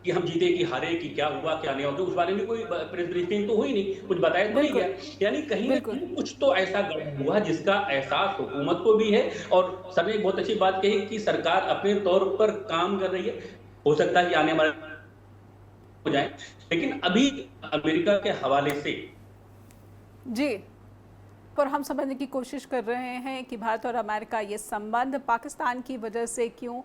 कि हम जीते कि हारे, कि क्या हुआ क्या नहीं हुआ, तो उस बारे में कोई प्रेस ब्रीफिंग तो हुई नहीं, कुछ बताया तो नहीं गया। यानी कहीं ना कहीं कुछ तो ऐसा गड़बड़ हुआ जिसका एहसास हुकूमत को भी है। और सर ने बहुत अच्छी बात कही कि सरकार अपने तौर पर काम कर रही है, हो सकता है कि आने वाले हो जाए, लेकिन अभी अमेरिका के हवाले से जी पर हम समझने की कोशिश कर रहे हैं कि भारत और अमेरिका ये संबंध पाकिस्तान की वजह से क्यों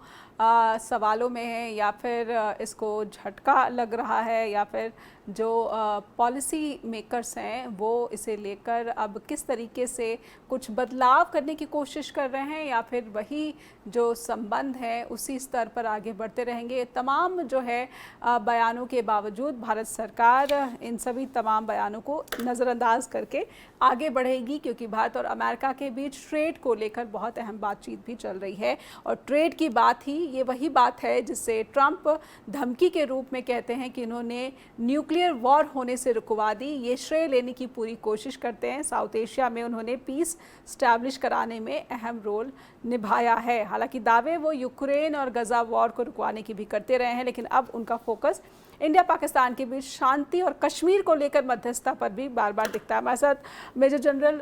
सवालों में है, या फिर इसको झटका लग रहा है, या फिर जो पॉलिसी मेकर्स हैं वो इसे लेकर अब किस तरीके से कुछ बदलाव करने की कोशिश कर रहे हैं, या फिर वही जो संबंध है उसी स्तर पर आगे बढ़ते रहेंगे। तमाम जो है बयानों के बावजूद भारत सरकार इन सभी तमाम बयानों को नज़रअंदाज करके आगे बढ़ेगी, क्योंकि भारत और अमेरिका के बीच ट्रेड को लेकर बहुत अहम बातचीत भी चल रही है। और ट्रेड की बात ही ये वही बात है जिससे ट्रंप धमकी के रूप में कहते हैं कि इन्होंने न्यूक्लियर वॉर होने से रुकवा दी। ये श्रेय लेने की पूरी कोशिश करते हैं। साउथ एशिया में उन्होंने पीस स्टैब्लिश कराने में अहम रोल निभाया है। हालांकि दावे वो यूक्रेन और गजा वॉर को रुकवाने की भी करते रहे हैं, लेकिन अब उनका फोकस इंडिया पाकिस्तान के बीच शांति और कश्मीर को लेकर मध्यस्थता पर भी बार बार दिखता है। हमारे साथ मेजर जनरल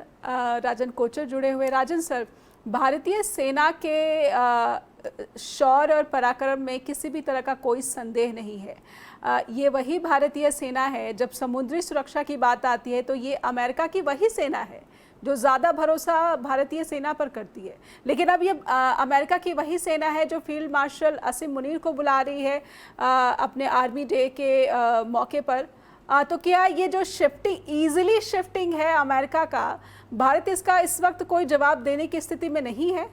राजन कोचर जुड़े हुए। राजन सर, भारतीय सेना के शौर्य और पराक्रम में किसी भी तरह का कोई संदेह नहीं है। ये वही भारतीय सेना है, जब समुद्री सुरक्षा की बात आती है तो ये अमेरिका की वही सेना है जो ज़्यादा भरोसा भारतीय सेना पर करती है। लेकिन अब ये अमेरिका की वही सेना है जो फील्ड मार्शल असीम मुनीर को बुला रही है अपने आर्मी डे के मौके पर। तो क्या ये जो ईजिली शिफ्टिंग है अमेरिका का, भारत इसका इस वक्त कोई जवाब देने की स्थिति में नहीं है?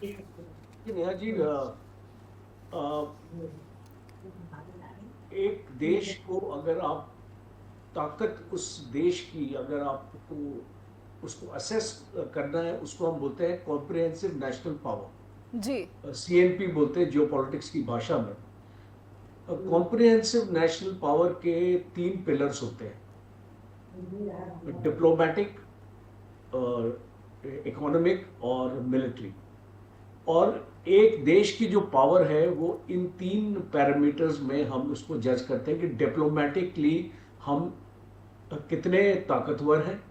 नेहा जी, एक देश को अगर आप ताकत उस देश की अगर आपको उसको असेस करना है, उसको हम बोलते हैं कॉम्प्रिहेंसिव नेशनल पावर, जी। सीएनपी बोलते हैं जियोपॉलिटिक्स की भाषा में। कॉम्प्रिहेंसिव नेशनल पावर के 3 पिलर्स होते हैं, डिप्लोमेटिक, इकोनॉमिक और मिलिट्री। और एक देश की जो पावर है वो इन 3 पैरामीटर्स में हम उसको जज करते हैं कि डिप्लोमेटिकली हम कितने ताकतवर हैं,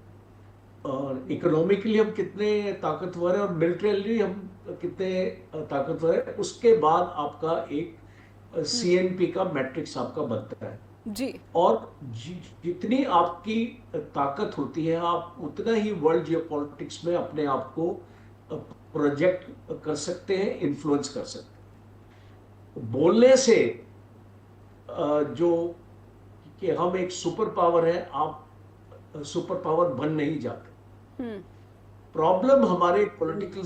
और इकोनॉमिकली हम कितने ताकतवर हैं, और मिलिट्रीली हम कितने ताकतवर हैं। उसके बाद आपका एक सीएनपी का मैट्रिक्स आपका बनता है। जी। और जितनी आपकी ताकत होती है, आप उतना ही वर्ल्ड जियोपॉलिटिक्स में अपने आप को प्रोजेक्ट कर सकते हैं, इन्फ्लुएंस कर सकते हैं। बोलने से जो कि हम एक सुपर पावर है, आप सुपर पावर बन नहीं जाते। प्रॉब्लम हमारे पॉलिटिकल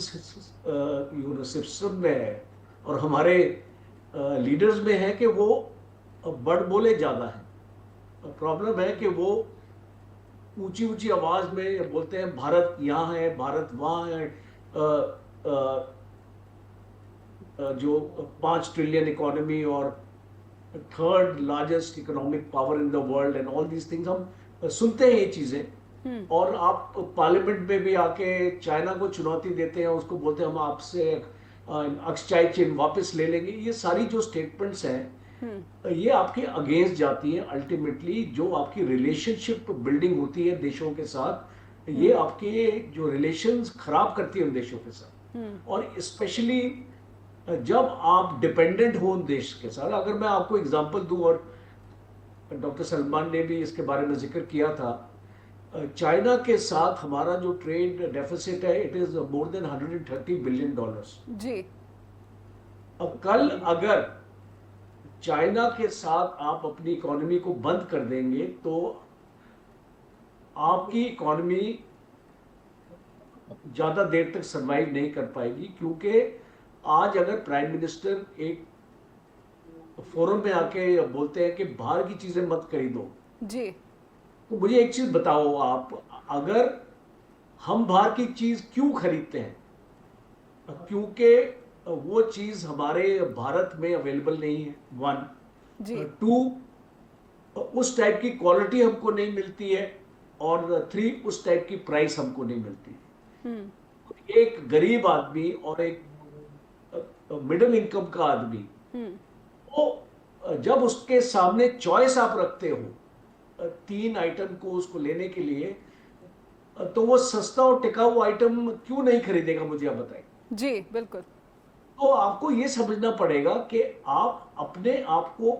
सिस्टम में है और हमारे लीडर्स में है कि वो बड़ बोले ज्यादा है। प्रॉब्लम है कि वो ऊंची ऊंची आवाज में बोलते हैं भारत यहाँ है, भारत वहाँ है, जो 5 ट्रिलियन इकोनॉमी और 3rd largest economic power in the world and all these things, हम सुनते हैं ये चीजें। और आप पार्लियामेंट में भी आके चाइना को चुनौती देते हैं, उसको बोलते हैं हम आपसे अक्साई चीन वापस ले लेंगे। ये सारी जो स्टेटमेंट्स हैं ये आपके अगेंस्ट जाती हैं। अल्टीमेटली जो आपकी रिलेशनशिप बिल्डिंग होती है देशों के साथ, ये आपके जो रिलेशंस खराब करती है उन देशों के साथ। और स्पेशली जब आप डिपेंडेंट हो उन देश के साथ। अगर मैं आपको एग्जांपल दूं, और डॉक्टर सलमान ने भी इसके बारे में जिक्र किया था, चाइना के साथ हमारा जो ट्रेड डेफिसिट है, it is more than $130 billion. जी। अब कल अगर चाइना के साथ आप अपनी इकोनॉमी को बंद कर देंगे तो आपकी इकोनॉमी ज्यादा देर तक सरवाइव नहीं कर पाएगी। क्योंकि आज अगर प्राइम मिनिस्टर एक फोरम में आके बोलते हैं कि बाहर की चीजें मत खरीदो, जी, तो मुझे एक चीज बताओ आप, अगर हम बाहर की चीज क्यों खरीदते हैं? क्योंकि वो चीज हमारे भारत में अवेलेबल नहीं है, 1। जी। 2, उस टाइप की क्वालिटी हमको नहीं मिलती है, और 3, उस टाइप की प्राइस हमको नहीं मिलती है। एक गरीब आदमी और एक मिडिल इनकम का आदमी, वो जब उसके सामने चॉइस आप रखते हो 3 आइटम को उसको लेने के लिए, तो वो सस्ता और टिकाऊ आइटम क्यों नहीं खरीदेगा? मुझे आप बताएं। जी, बिल्कुल। तो आपको ये समझना पड़ेगा कि आप अपने आप को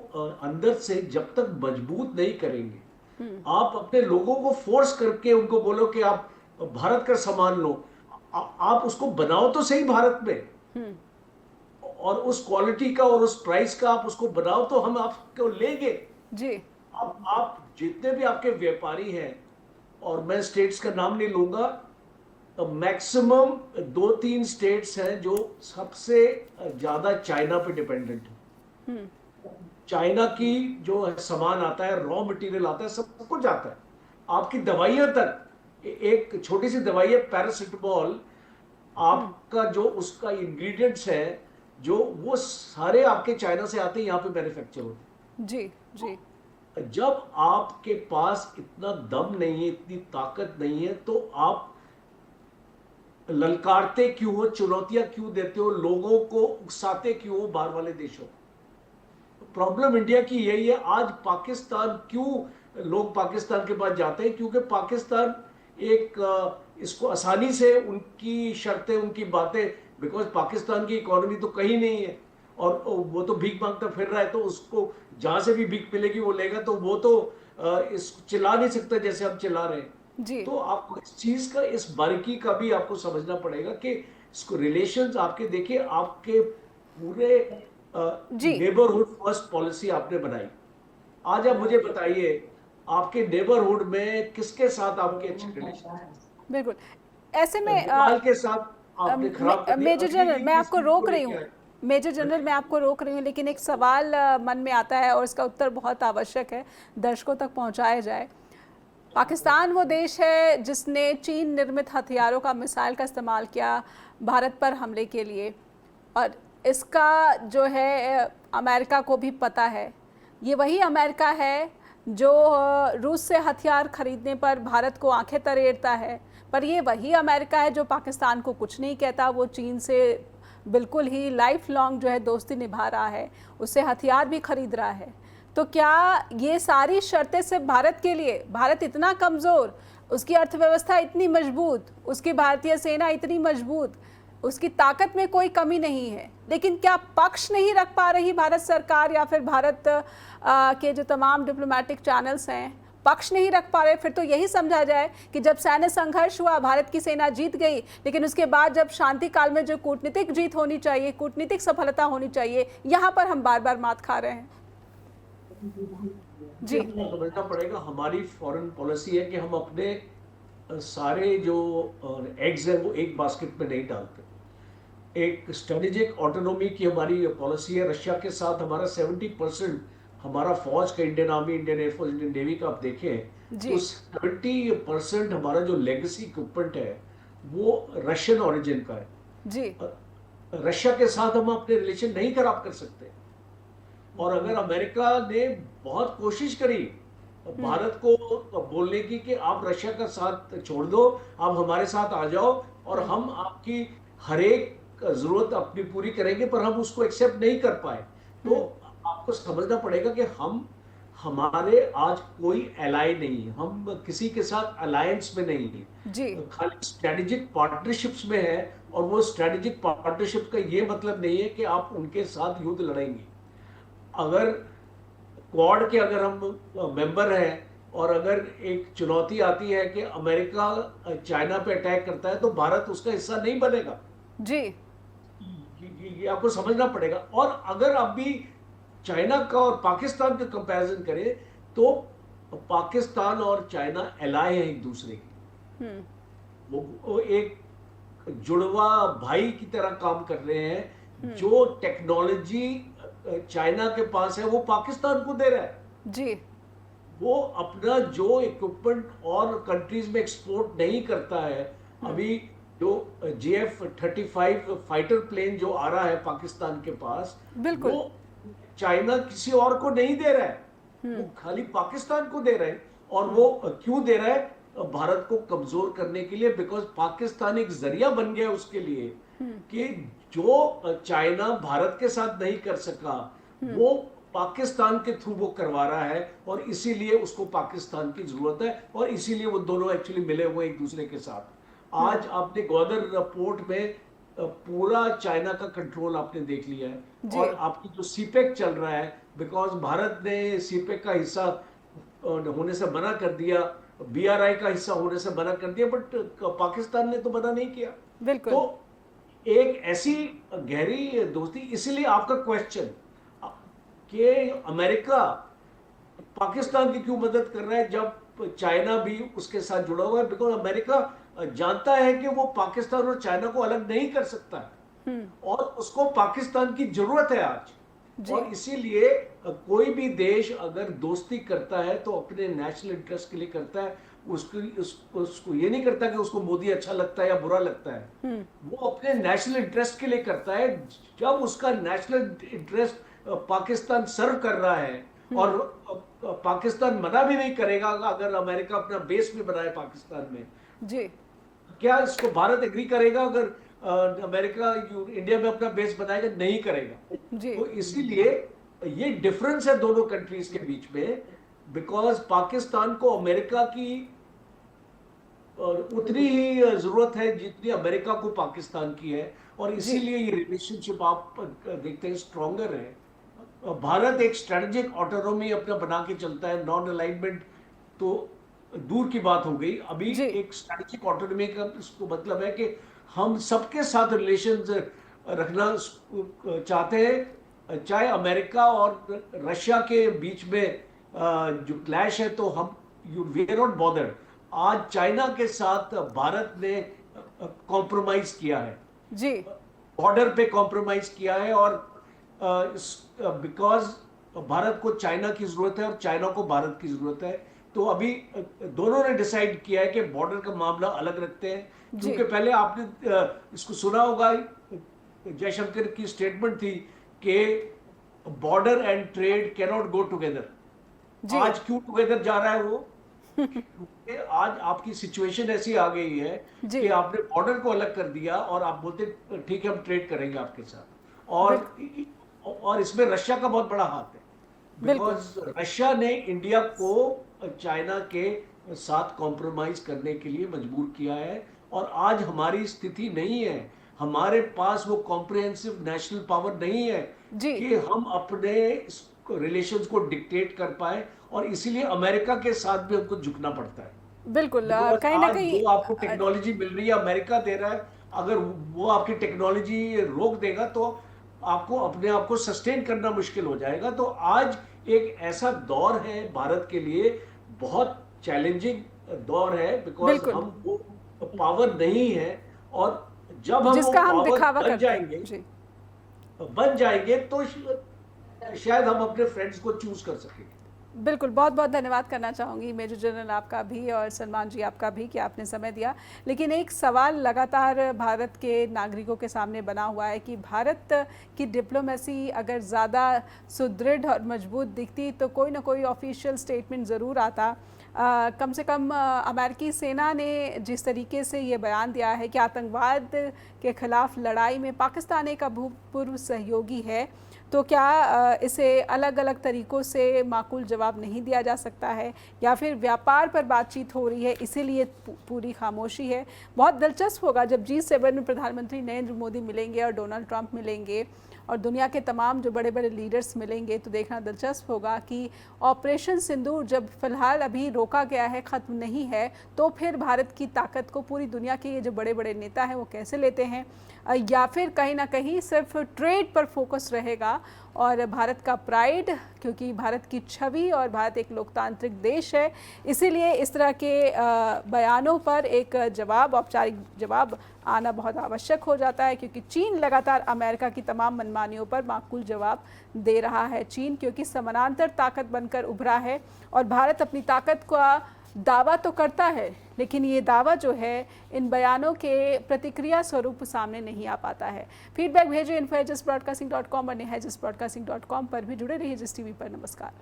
अंदर से जब तक मजबूत नहीं करेंगे, आप अपने लोगों को फोर्स करके उनको बोलो कि आप भारत का सामान लो, आप उसको बनाओ तो सही भारत में, और उस क्वालिटी का और उस प्राइस का आप उसको बनाओ तो हम आपको लेंगे। जी। अब आप जितने भी आपके व्यापारी हैं, और मैं स्टेट्स का नाम नहीं लूंगा, मैक्सिमम 2-3 स्टेट्स हैं जो सबसे ज्यादा चाइना पे डिपेंडेंट है। चाइना की जो सामान आता है, रॉ मटेरियल आता है, सब कुछ आता है, आपकी दवाइयां तक। एक छोटी सी दवाई है पैरासिटामोल, आपका जो उसका इंग्रेडिएंट्स है, जो वो सारे आपके चाइना से आते हैं, यहाँ पे मैन्युफैक्चर होते हैं। जी। जी। जब आपके पास इतना दम नहीं है, इतनी ताकत नहीं है, तो आप ललकारते क्यों हो, चुनौतियां क्यों देते हो, लोगों को उकसाते क्यों हो बाहर वाले देशों? प्रॉब्लम इंडिया की यही है। आज पाकिस्तान, क्यों लोग पाकिस्तान के पास जाते हैं? क्योंकि पाकिस्तान एक इसको आसानी से उनकी शर्तें, उनकी बातें, बिकॉज पाकिस्तान की इकोनॉमी तो कहीं नहीं है, और वो तो भीख मांगता फिर रहा है, तो उसको जहां से भी भीख मिलेगी वो लेगा, तो वो तो इस चिल्ला नहीं सकता जैसे हम चिल्ला रहे हैं। जी। तो आपको इस चीज का, इस बारीकी का भी आपको समझना पड़ेगा कि इसको रिलेशंस आपके, देखिए आपके पूरे नेबरहुड फर्स्ट पॉलिसी आपने बनाई। आज आप मुझे बताइए, आपके नेबरहुड में किसके साथ आपके अच्छे रिलेशन? बिल्कुल। ऐसे में नेपाल के साथ आपने खराब कर दिया। मेजर जनरल, मैं आपको रोक रही हूँ। मेजर जनरल, मैं आपको रोक रही हूँ, लेकिन एक सवाल मन में आता है और इसका उत्तर बहुत आवश्यक है दर्शकों तक पहुँचाया जाए। पाकिस्तान वो देश है जिसने चीन निर्मित हथियारों का, मिसाइल का इस्तेमाल किया भारत पर हमले के लिए, और इसका जो है अमेरिका को भी पता है। ये वही अमेरिका है जो रूस से हथियार खरीदने पर भारत को आंखें तरेरता है, पर ये वही अमेरिका है जो पाकिस्तान को कुछ नहीं कहता। वो चीन से बिल्कुल ही लाइफ लॉन्ग जो है दोस्ती निभा रहा है, उससे हथियार भी खरीद रहा है। तो क्या ये सारी शर्तें सिर्फ भारत के लिए, भारत इतना कमज़ोर, उसकी अर्थव्यवस्था इतनी मजबूत, उसकी भारतीय सेना इतनी मजबूत, उसकी ताकत में कोई कमी नहीं है, लेकिन क्या पक्ष नहीं रख पा रही भारत सरकार या फिर भारत के जो तमाम डिप्लोमेटिक चैनल्स हैं पक्ष नहीं रख पा रहे? फिर तो यही समझा जाए कि जब सैन्य संघर्ष हुआ भारत की सेना जीत गई, लेकिन उसके बाद जब शांति काल में जो कूटनीतिक जीत होनी चाहिए, कूटनीतिक सफलता होनी चाहिए, यहाँ पर हम बार बार मात खा रहे हैं। जी, समझना पड़ेगा, हमारी फॉरेन पॉलिसी है कि हम अपने सारे जो एग्स हैं वो एक बास्केट में नहीं डालते। एक स्ट्रेटेजिक ऑटोनॉमी की हमारी पॉलिसी है। रशिया के साथ हमारा 70% हमारा फौज का, Indian army, Indian air force, Indian navy का आप देखें तो 70% हमारा जो लेगेसी इक्विपमेंट है वो रशियन ओरिजिन का है। जी, रशिया के साथ हम अपने रिलेशन नहीं खराब कर सकते। और अगर अमेरिका ने बहुत कोशिश करी भारत को बोलने की कि आप रशिया का साथ छोड़ दो, आप हमारे साथ आ जाओ और हम आपकी हर एक जरूरत अपनी पूरी करेंगे, पर हम उसको एक्सेप्ट नहीं कर पाए। तो आपको समझना पड़ेगा कि हमारे आज कोई एलाई नहीं है, हम किसी के साथ अलायंस में नहीं है जी, खाली स्ट्रेटेजिक पार्टनरशिप्स में है। और वो स्ट्रेटेजिक पार्टनरशिप का ये मतलब नहीं है कि आप उनके साथ युद्ध लड़ेंगे। अगर क्वाड के अगर हम मेंबर हैं और अगर एक चुनौती आती है कि अमेरिका चाइना पे अटैक करता है तो भारत उसका हिस्सा नहीं बनेगा। जी, ये आपको समझना पड़ेगा। और अगर आप भी चाइना का और पाकिस्तान का कंपैरिजन करें तो पाकिस्तान और चाइना एलाय हैं एक दूसरे के, वो एक जुड़वा भाई की तरह काम कर रहे हैं। जो टेक्नोलॉजी चाइना के पास है वो पाकिस्तान को दे रहा है। जी, वो अपना जो इक्विपमेंट और कंट्रीज में एक्सपोर्ट नहीं करता है। अभी जो JF-35 फाइटर प्लेन जो आ रहा है पाकिस्तान के पास, बिल्कुल, वो चाइना किसी और को नहीं दे रहा है, वो खाली पाकिस्तान को दे रहे हैं। और वो क्यों दे रहा है? भारत को कमजोर करने के लिए, बिकॉज पाकिस्तान एक जरिया बन गया उसके लिए कि जो चाइना भारत के साथ नहीं कर सका वो पाकिस्तान के थ्रू वो करवा रहा है। और इसीलिए उसको पाकिस्तान की जरूरत है और इसीलिए वो दोनों एक्चुअली मिले हुए एक दूसरे के साथ। आज आपने ग्वादर पोर्ट में पूरा चाइना का कंट्रोल आपने देख लिया है। और आपकी जो सीपेक चल रहा है, बिकॉज भारत ने सीपेक का हिस्सा होने से मना कर दिया, BRI का हिस्सा होने से मना कर दिया, बट पाकिस्तान ने तो मना नहीं किया। बिल्कुल, तो एक ऐसी गहरी दोस्ती, इसलिए आपका क्वेश्चन कि अमेरिका पाकिस्तान की क्यों मदद कर रहा है जब चाइना भी उसके साथ जुड़ा हुआ है, बिकॉज अमेरिका जानता है कि वो पाकिस्तान और चाइना को अलग नहीं कर सकता है और उसको पाकिस्तान की जरूरत है आज। और इसीलिए कोई भी देश अगर दोस्ती करता है तो अपने नेशनल इंटरेस्ट के लिए करता है। उसको ये नहीं करता कि उसको मोदी अच्छा लगता है या बुरा लगता है, वो अपने नेशनल इंटरेस्ट के लिए करता है। जब उसका नेशनल इंटरेस्ट पाकिस्तान सर्व कर रहा है और पाकिस्तान मना भी नहीं करेगा अगर अमेरिका अपना बेस भी बनाए पाकिस्तान में जी, क्या इसको भारत एग्री करेगा? अगर अमेरिका इंडिया में अपना बेस बनाएगा, नहीं करेगा। तो इसीलिए ये डिफरेंस है दोनों कंट्रीज के बीच में, बिकॉज पाकिस्तान को अमेरिका की उतनी ही जरूरत है जितनी अमेरिका को पाकिस्तान की है। और इसीलिए ये रिलेशनशिप आप देखते हैं स्ट्रॉन्गर है। भारत एक स्ट्रेटेजिक ऑटोनॉमी अपना बना के चलता है, नॉन अलाइनमेंट तो दूर की बात हो गई। अभी एक स्ट्रेटेजिक ऑटोनॉमी का इसको मतलब है कि हम सबके साथ रिलेशंस रखना चाहते हैं, चाहे अमेरिका और रशिया के बीच में जो क्लैश है तो हम वी आर नॉट बॉदर्ड। आज चाइना के साथ भारत ने कॉम्प्रोमाइज किया है जी, बॉर्डर पे कॉम्प्रोमाइज किया है, और बिकॉज भारत को चाइना की जरूरत है और चाइना को भारत की जरूरत है, तो अभी दोनों ने डिसाइड किया है कि बॉर्डर का मामला अलग रखते हैं। क्योंकि पहले आपने इसको सुना होगा, जयशंकर की स्टेटमेंट थी कि border and trade can not go together. आज क्यों टुगेदर जा रहा है वो? क्योंकि आज आपकी सिचुएशन ऐसी आ गई है कि आपने बॉर्डर को अलग कर दिया और आप बोलते ठीक है हम ट्रेड करेंगे आपके साथ, और इसमें रशिया का बहुत बड़ा हाथ है, बिकॉज रशिया ने इंडिया को चाइना के साथ कॉम्प्रोमाइज करने के लिए मजबूर किया है, और आज हमारी स्थिति नहीं है, हमारे पास वो कॉम्प्रिहेंसिव नेशनल पावर नहीं है कि हम अपने रिलेशंस को डिक्टेट कर पाए, और इसीलिए अमेरिका के साथ भी हमको झुकना पड़ता है। बिल्कुल, कहीं ना कहीं जो आपको टेक्नोलॉजी मिल रही है अमेरिका दे रहा है, अगर वो आपकी टेक्नोलॉजी रोक देगा तो आपको अपने आप को सस्टेन करना मुश्किल हो जाएगा। तो आज एक ऐसा दौर है भारत के लिए, बहुत चैलेंजिंग दौर है, बिकॉज हम वो पावर नहीं है, और जब हम वो पावर बन जाएंगे तो शायद हम अपने फ्रेंड्स को चूज कर सकेंगे। बिल्कुल, बहुत बहुत धन्यवाद करना चाहूँगी मेजर जनरल आपका भी और सलमान जी आपका भी कि आपने समय दिया। लेकिन एक सवाल लगातार भारत के नागरिकों के सामने बना हुआ है कि भारत की डिप्लोमेसी अगर ज़्यादा सुदृढ़ और मजबूत दिखती तो कोई ना कोई ऑफिशियल स्टेटमेंट ज़रूर आता। कम से कम अमेरिकी सेना ने जिस तरीके से ये बयान दिया है कि आतंकवाद के खिलाफ लड़ाई में पाकिस्तान एक अभूतपूर्व सहयोगी है, तो क्या इसे अलग अलग तरीक़ों से माकूल जवाब नहीं दिया जा सकता है, या फिर व्यापार पर बातचीत हो रही है इसीलिए पूरी खामोशी है? बहुत दिलचस्प होगा जब G7 में प्रधानमंत्री नरेंद्र मोदी मिलेंगे और डोनाल्ड ट्रंप मिलेंगे और दुनिया के तमाम जो बड़े बड़े लीडर्स मिलेंगे, तो देखना दिलचस्प होगा कि ऑपरेशन सिंदूर जब फ़िलहाल अभी रोका गया है, ख़त्म नहीं है, तो फिर भारत की ताकत को पूरी दुनिया के ये जो बड़े बड़े नेता हैं वो कैसे लेते हैं, या फिर कहीं ना कहीं सिर्फ ट्रेड पर फोकस रहेगा और भारत का प्राइड, क्योंकि भारत की छवि और भारत एक लोकतांत्रिक देश है, इसीलिए इस तरह के बयानों पर एक जवाब, औपचारिक जवाब आना बहुत आवश्यक हो जाता है, क्योंकि चीन लगातार अमेरिका की तमाम मनमानियों पर माकूल जवाब दे रहा है। चीन क्योंकि समानांतर ताकत बनकर उभरा है और भारत अपनी ताकत का दावा तो करता है, लेकिन ये दावा जो है इन बयानों के प्रतिक्रिया स्वरूप सामने नहीं आ पाता है। फीडबैक भेजें info@hsbroadcasting.com और neha@hsbroadcasting.com पर भी जुड़े रहिए जिस टीवी पर। नमस्कार।